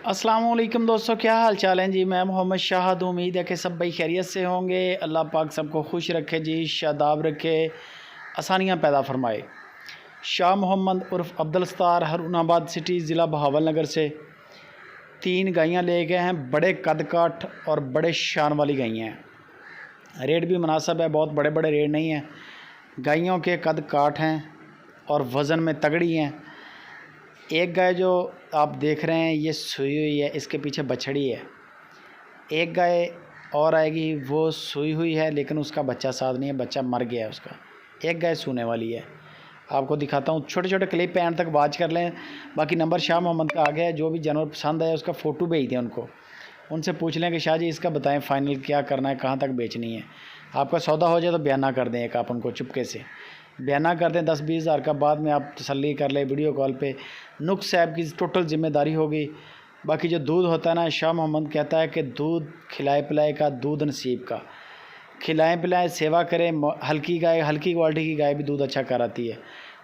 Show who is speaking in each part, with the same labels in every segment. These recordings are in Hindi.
Speaker 1: अस्सलाम वालेकुम दोस्तों, क्या हाल चाल हैं जी। मैं मोहम्मद शाहद, उम्मीद है कि सब भाई खैरियत से होंगे। अल्लाह पाक सबको खुश रखे जी, शादाब रखे, आसानियाँ पैदा फरमाए। शाह मोहम्मद उर्फ़ अब्दुल सत्तार हारूनाबाद सिटी ज़िला बहावल नगर से 3 गायें ले गए हैं। बड़े कद काठ और बड़े शान वाली गायें हैं। रेट भी मुनासिब है, बहुत बड़े बड़े रेट नहीं हैं। गायों के कद काठ हैं और वज़न में तगड़ी हैं। एक गाय जो आप देख रहे हैं ये सूई हुई है, इसके पीछे बछड़ी है। एक गाय और आएगी, वो सूई हुई है लेकिन उसका बच्चा साथ नहीं है, बच्चा मर गया है उसका। एक गाय सूने वाली है, आपको दिखाता हूँ। छोटे छोटे क्लिप एंड तक वॉच कर लें। बाकी नंबर शाह मोहम्मद का आ गया है। जो भी जानवर पसंद आया उसका फ़ोटो भेज दें उनको, उनसे पूछ लें कि शाह जी इसका बताएं फ़ाइनल क्या करना है, कहाँ तक बेचनी है। आपका सौदा हो जाए तो बयाना कर दें, एक आप उनको चुपके से बयाना कर दें। 10-20 हज़ार का बाद में आप तसल्ली कर लें वीडियो कॉल पे। नुक्स साहब की टोटल ज़िम्मेदारी होगी। बाकी जो दूध होता है ना, शाह मोहम्मद कहता है कि दूध खिलाए पिलाए का दूध नसीब का। खिलाएं पिलाएं, सेवा करें। हल्की गाय, हल्की क्वालिटी की गाय भी दूध अच्छा कराती है।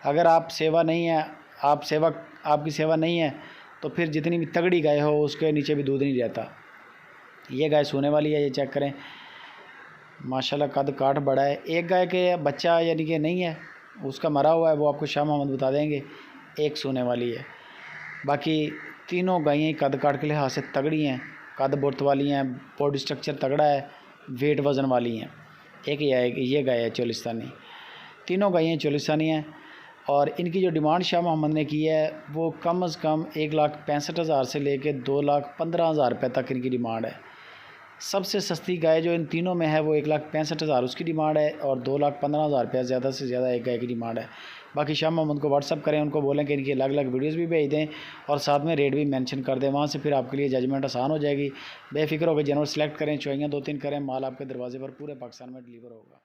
Speaker 1: अगर आप सेवा नहीं है, आपकी सेवा नहीं है तो फिर जितनी भी तगड़ी गाय हो उसके नीचे भी दूध नहीं रहता। ये गाय सोने वाली है, ये चेक करें। माशाल्लाह कद काठ बड़ा है। एक गाय के बच्चा यानी कि नहीं है, उसका मरा हुआ है, वो आपको शाह मोहम्मद बता देंगे। एक सोने वाली है। बाकी तीनों गायें कद काठ के लिहाज से तगड़ी हैं, कद बुर्त वाली हैं, बॉडी स्ट्रक्चर तगड़ा है, वेट वज़न वाली हैं। एक ये गाय है चोलिस्तानी। तीनों गायें चोलिस्तानी हैं। और इनकी जो डिमांड शाह मोहम्मद ने की है वो कम से कम 1,65,000 से लेके 2,15,000 रुपये तक इनकी डिमांड है। सबसे सस्ती गाय जो इन तीनों में है वो 1,65,000 उसकी डिमांड है और 2,15,000 रुपया ज़्यादा से ज़्यादा एक गाय की डिमांड है। बाकी शाह मोहम्मद को व्हाट्सअप करें, उनको बोलें कि इनकी अलग अलग वीडियोस भी भेज दें और साथ में रेट भी मेंशन कर दें। वहाँ से फिर आपके लिए जजमेंट आसान हो जाएगी। बेफिक्र होकर जानवर सेलेक्ट करें, चुवाइयाँ 2-3 करें, माल आपके दरवाजे पर पूरे पाकिस्तान में डिलीवर होगा।